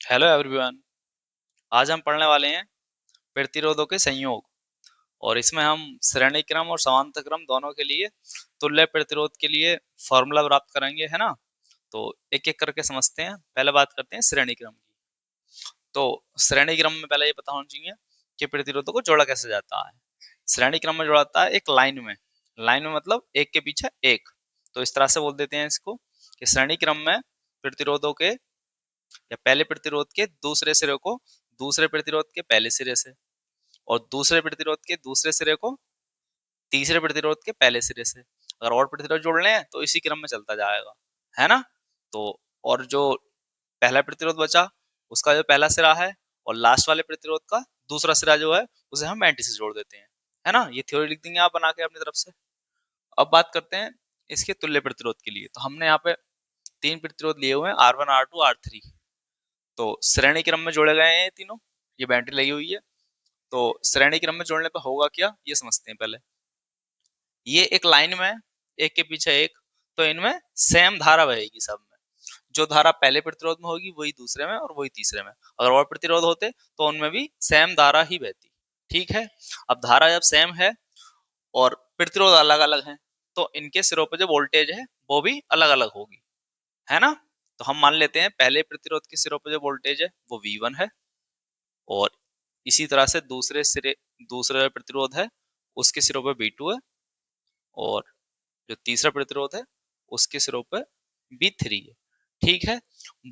Hello everyone. आज हम पढ़ने वाले हैं प्रतिरोधों के संयोग। और इसमें हम श्रेणी क्रम और समांतर क्रम दोनों के लिए तुल्य प्रतिरोध के लिए फॉर्मूला प्राप्त करेंगे, है ना। तो एक एक करके समझते हैं। पहले बात करते हैं श्रेणी क्रम की। तो श्रेणी क्रम में पहले ये पता होना चाहिए कि प्रतिरोधों को जोड़ा कैसे जाता है। श्रेणी क्रम में जोड़ा जाता है एक लाइन में। लाइन में मतलब एक के पीछे एक। तो इस तरह से बोल देते हैं इसको कि श्रेणी क्रम में प्रतिरोधों के या पहले प्रतिरोध के दूसरे सिरे को दूसरे प्रतिरोध के पहले सिरे से, और दूसरे प्रतिरोध के दूसरे सिरे को तीसरे प्रतिरोध के पहले सिरे से। अगर और प्रतिरोध जोड़ने हैं तो इसी क्रम में चलता जाएगा, है ना। तो और जो पहला प्रतिरोध बचा उसका जो पहला सिरा है, और लास्ट वाले प्रतिरोध का दूसरा सिरा जो है उसे हम एंटी से जोड़ देते हैं, है ना। ये थ्योरी लिख देंगे आप बना के अपनी तरफ से। अब बात करते हैं इसके तुल्य प्रतिरोध के लिए। तो हमने यहाँ पे तीन प्रतिरोध लिए हुए हैं, R1 R2 R3। तो श्रेणी क्रम में जोड़े गए हैं ये तीनों। ये बैटरी लगी हुई है। तो श्रेणी क्रम में जोड़ने पर होगा क्या, ये समझते हैं पहले। ये एक लाइन में एक के पीछे एक, तो इनमें सेम धारा बहेगी सब में। जो धारा पहले प्रतिरोध में होगी वही दूसरे में और वही तीसरे में। अगर और प्रतिरोध होते तो उनमें भी सेम धारा ही बहती। ठीक है। अब धारा जब सेम है और प्रतिरोध अलग अलग है, तो इनके सिरों पर जो वोल्टेज है वो भी अलग अलग होगी, है ना। तो हम मान लेते हैं पहले प्रतिरोध के सिरों पर जो वोल्टेज है वो V1 है, और इसी तरह से दूसरे प्रतिरोध है उसके सिरों पे V2 है, और जो तीसरा प्रतिरोध है उसके सिरों पे V3 है। ठीक है।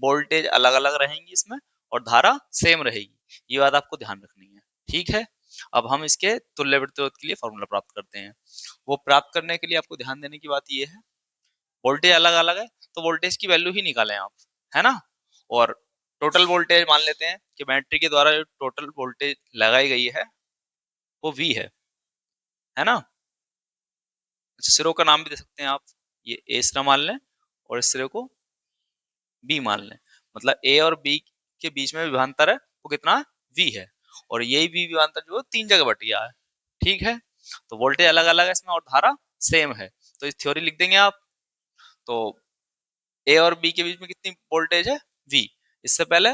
वोल्टेज अलग अलग रहेंगी इसमें और धारा सेम रहेगी, ये बात आपको ध्यान रखनी है। ठीक है। अब हम इसके तुल्य प्रतिरोध के लिए फॉर्मूला प्राप्त करते हैं। वो प्राप्त करने के लिए आपको ध्यान देने की बात ये है, वोल्टेज अलग अलग है तो वोल्टेज की वैल्यू ही निकालें आप, है ना। और टोटल वोल्टेज मान लेते हैं कि बैटरी के द्वारा जो टोटल वोल्टेज लगाई गई है वो V है ना। अच्छा, सिरों का नाम भी दे सकते हैं आप। ये ए सिरा मान लें और इस सिरे को बी मान लें। मतलब ए और बी के बीच में विभवांतर है वो कितना, V है। और यही V विभवांतर जो है तीन जगह बट गया है। ठीक है। तो वोल्टेज अलग अलग है इसमें और धारा सेम है, तो इस थ्योरी लिख देंगे आप। तो ए और बी के बीच में कितनी वोल्टेज है, V। इससे पहले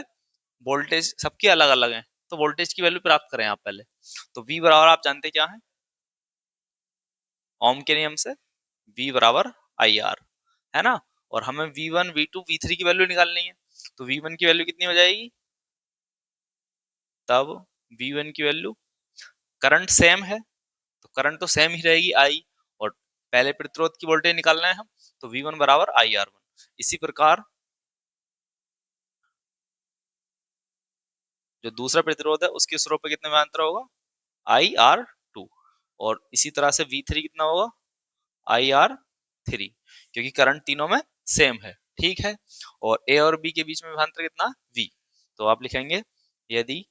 वोल्टेज सबकी अलग अलग है, तो वोल्टेज की वैल्यू प्राप्त करें आप पहले। तो V बराबर आप जानते क्या है, ओम के नियम से V बराबर IR, है ना। और हमें V1 V2 V3 की वैल्यू निकालनी है। तो V1 की वैल्यू कितनी हो जाएगी, तब V1 की वैल्यू, करंट सेम है तो करंट तो सेम ही रहेगी I, और पहले प्रतिरोध की वोल्टेज निकालना है हम, तो V1 बराबर IR1। इसी प्रकार जो दूसरा प्रतिरोध है उसके स्रोत पे कितने में अंतर होगा, IR2। और इसी तरह से V3 कितना होगा, IR3, क्योंकि करंट तीनों में सेम है। ठीक है। और ए और बी के बीच में विभवांतर कितना, V। तो आप लिखेंगे यदि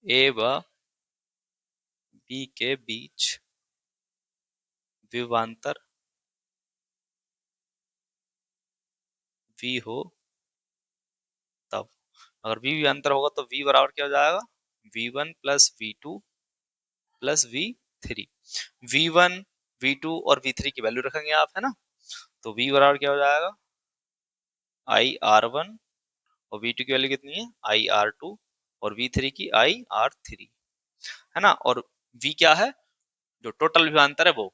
ए व बी के बीच विभवांतर V हो तब। अगर V विभवांतर होगा तो V बराबर क्या हो जाएगा, V1 plus V2 plus V3। V1 V2 और V3 की वैल्यू रखेंगे आप, है ना। तो V बराबर क्या हो जाएगा, IR1, और V2 की वैल्यू कितनी है, IR2, और V3 की IR3, है ना। और V क्या है, जो टोटल विभवांतर है वो।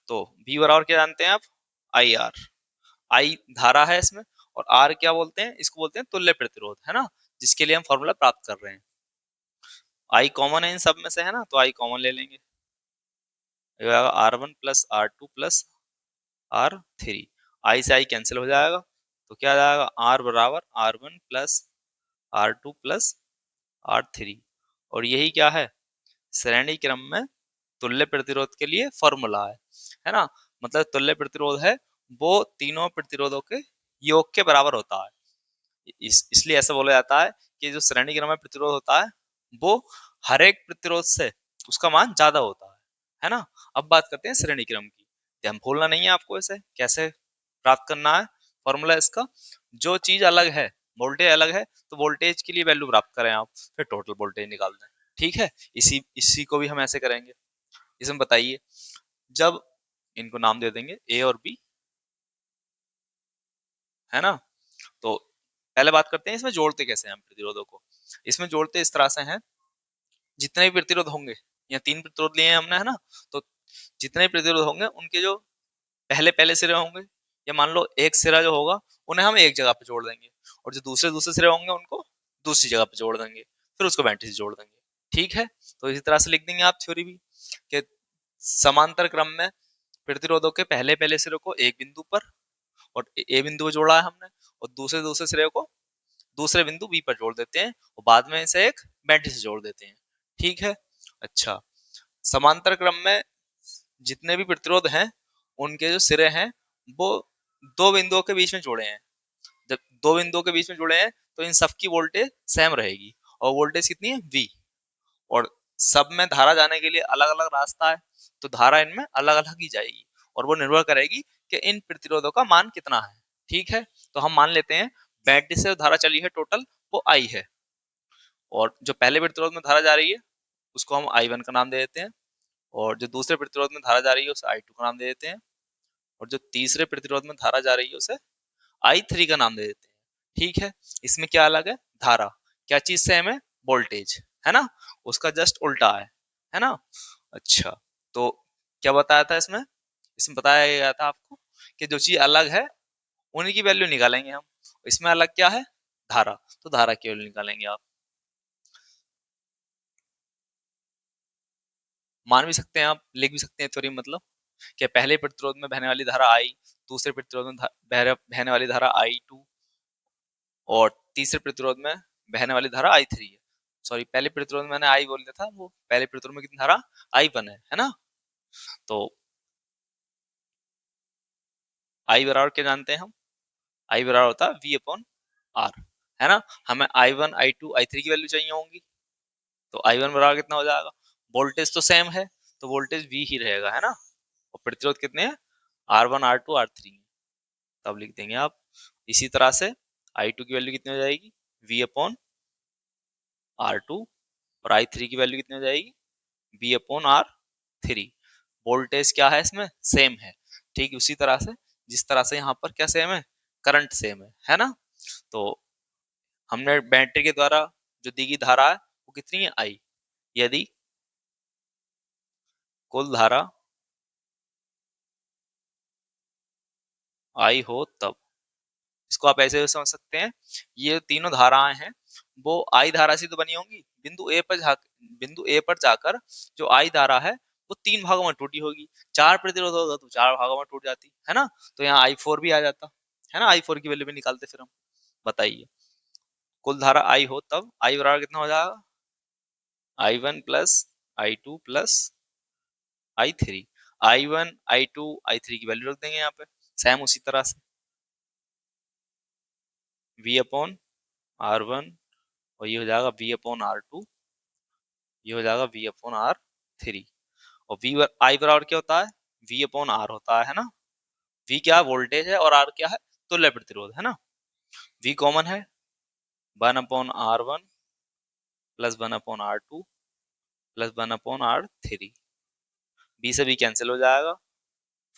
तो V बराबर क्या जानते हैं आप, IR। I धारा है इसमें, और R क्या बोलते हैं, इसको बोलते हैं तुल्य प्रतिरोध, है ना, जिसके लिए हम फॉर्मूला प्राप्त कर रहे हैं। I कॉमन है इन सब में से, है ना, तो I कॉमन ले लेंगे। R1 plus R2 plus R3। I से I कैंसिल हो जाएगा, तो क्या आ जाएगा, R बराबर R1 plus R2 plus R3। और यही क्या है, श्रेणी क्रम में तुल्य प्रतिरोध के लिए फॉर्मूला है ना। मतलब तुल्य प्रतिरोध है वो तीनों प्रतिरोधों के योग के बराबर होता है। इसलिए ऐसा बोला जाता है कि जो श्रेणी क्रम में प्रतिरोध होता है वो हर एक प्रतिरोध से उसका मान ज्यादा होता है ना। अब बात करते हैं श्रेणी क्रम की। ध्यान भूलना नहीं है आपको इसे कैसे प्राप्त करना है। फॉर्मूला इसका, जो चीज अलग है, वोल्टेज अलग है, तो वोल्टेज के लिए वैल्यू प्राप्त करें आप, फिर टोटल वोल्टेज निकाल दें। ठीक है। इसी इसी को भी हम ऐसे करेंगे। इसमें बताइए, जब इनको नाम दे देंगे ए और बी, है ना। तो पहले बात करते हैं इसमें जोड़ते कैसे हैं हम प्रतिरोधों को। इसमें जोड़ते इस तरह से हैं, जितने भी प्रतिरोध होंगे, या 3 प्रतिरोध लिए हैं हमने, है ना, तो जितने प्रतिरोध होंगे उनके जो पहले पहले सिरे होंगे, या मान लो एक सिरा जो होगा, उन्हें हम एक जगह पे जोड़ देंगे, और जो दूसरे दूसरे सिरे होंगे उनको दूसरी जगह पे जोड़ देंगे, फिर उसको बैटरी से जोड़ देंगे। ठीक है, तो इसी तरह से लिख देंगे आप थ्योरी भी, कि समांतर क्रम में प्रतिरोधों के पहले पहले सिरे को एक बिंदु पर, और ए बिंदु को जोड़ा है हमने, और दूसरे दूसरे सिरे को दूसरे बिंदु बी पर जोड़ देते हैं, और बाद में इसे एक बैटरी से जोड़ देते हैं। ठीक है। अच्छा, समांतर क्रम में जितने भी प्रतिरोध हैं, उनके जो सिरे हैं वो दो बिंदुओं के बीच में जुड़े हैं। जब दो बिंदुओं के बीच में जुड़े हैं तो इन सब की वोल्टेज सेम रहेगी, और वोल्टेज कितनी है, V। और सब में धारा जाने के लिए अलग अलग रास्ता है, तो धारा इनमें अलग अलग ही जाएगी, और वो निर्भर करेगी कि इन प्रतिरोधों का मान कितना है। ठीक है, तो हम मान लेते हैं बैटरी से धारा चली है टोटल, वो I है, और जो पहले प्रतिरोध में धारा जा रही है उसको हम I1 का नाम दे देते हैं, और जो दूसरे प्रतिरोध में धारा जा रही है उसे I2 का नाम दे देते हैं, और जो तीसरे प्रतिरोध में धारा जा रही है उसे I3 का नाम दे देते हैं। ठीक है, इसमें क्या अलग है, धारा, क्या चीज सेम है, वोल्टेज, है ना, उसका जस्ट उल्टा है ना। अच्छा, तो क्या बताया था इसमें, इसमें बताया गया था आपको कि जो चीज अलग है उन्हीं की वैल्यू निकालेंगे हम। इसमें अलग क्या है, धारा, तो धारा की वैल्यू निकालेंगे आप। मान भी सकते हैं आप, लिख भी सकते हैं थ्योरी, मतलब कि पहले प्रतिरोध में बहने वाली धारा I, दूसरे प्रतिरोध में बहने वाली धारा I2, और तीसरे प्रतिरोध में बहने वाली धारा I3 है। सॉरी, पहले प्रतिरोध में मैंने I बोल दिया था, वो पहले प्रतिरोध में कितनी धारा, I1 है ना। तो I बराबर क्या जानते हैं हम, I बराबर होता है V/R, है ना। हमें I1 I2 I3 की वैल्यू चाहिए होंगी, तो I1 बराबर कितना हो जाएगा, वोल्टेज तो सेम है तो वोल्टेज V ही रहेगा, है ना, और प्रतिरोध कितने हैं, R1 R2 R3, तब लिख देंगे आप इसी तरह से। I2 की वैल्यू कितनी हो जाएगी, V/R2, और I3 की वैल्यू कितनी हो जाएगी, V/R3। वोल्टेज क्या है इसमें, सेम है। ठीक उसी तरह से जिस तरह से यहाँ पर क्या सेम है, करंट सेम है ना। तो हमने बैटरी के द्वारा जो दी गई धारा है वो कितनी है, I। यदि कुल धारा I हो तब, इसको आप ऐसे समझ सकते हैं, ये तीनों धाराएं हैं वो I धारा से तो बनी होंगी, बिंदु ए पर जाकर जो I धारा है वो तीन भागों में टूटी होगी। चार प्रतिरोध होगा तो चार भागों में टूट जाती है ना, तो यहाँ I4 भी आ जाता है ना, I4 की वैल्यू भी निकालते फिर हम। बताइए, कुल धारा I हो तब I बराबर कितना हो जाएगा, I1 plus I2 plus I3। I1 I2 I3 की वैल्यू रख देंगे यहाँ पे सेम उसी तरह से, V/R1, और ये हो जाएगा V/R2, ये हो जाएगा V/R3। और I बराबर क्या होता है, V/R होता है ना। V क्या है, वोल्टेज है, और R क्या है, तुल्य प्रतिरोध, है ना। V कॉमन है, 1/R1 plus 1/R2 plus 1/R3, B से B कैंसिल हो जाएगा,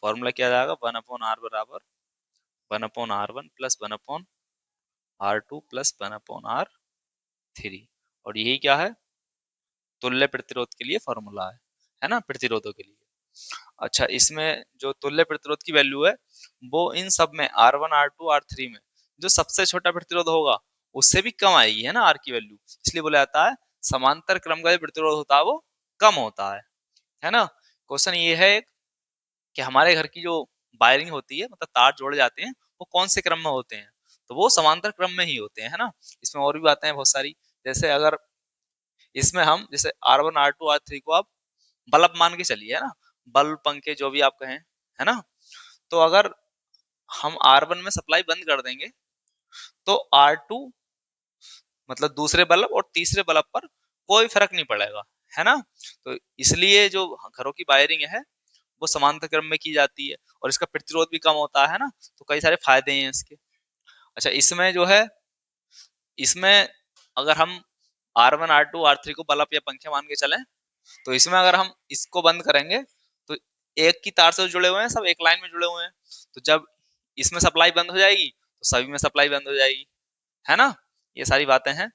फॉर्मूला क्या आ जाएगा, 1/R बराबर 1/R1 plus 1/R2 plus 1/R3, और यही क्या है, तुल्य प्रतिरोध के लिए फॉर्मूला है ना, प्रतिरोधों के लिए। अच्छा, इसमें जो तुल्य प्रतिरोध की वैल्यू है वो इन सब में R1 R2 R3 में जो सबसे छोटा प्रतिरोध होगा उससे भी कम आएगी, है ना, R की वैल्यू। इसलिए बोला जाता है समांतर क्रम का जो प्रतिरोध होता है वो कम होता है ना। क्वेश्चन ये है कि हमारे घर की जो वायरिंग होती है, मतलब तार जोड़े जाते हैं, वो कौन से क्रम में होते हैं, तो वो समांतर क्रम में ही होते हैं, है ना। इसमें और भी बातें हैं बहुत सारी, जैसे अगर इसमें हम जैसे R1 R2 R3 को आप बल्ब मान के चलिए, है ना, बल्ब पंखे जो भी आप कहें, है ना। तो अगर हम R1 में सप्लाई बंद कर देंगे तो R2, मतलब दूसरे बल्ब और तीसरे बल्ब पर कोई फर्क नहीं पड़ेगा, है ना। तो इसलिए जो घरों की वायरिंग है वो समांतर क्रम में की जाती है, और इसका प्रतिरोध भी कम होता है ना, तो कई सारे फायदे हैं इसके। अच्छा, इसमें जो है, इसमें अगर हम R1 R2 R3 को बल्ब या पंखे मान के चलें, तो इसमें अगर हम इसको बंद करेंगे तो एक की तार से जुड़े हुए हैं, सब एक लाइन में जुड़े हुए हैं, तो जब इसमें सप्लाई बंद हो जाएगी तो सभी में सप्लाई बंद हो जाएगी, है ना? ये सारी बातें हैं।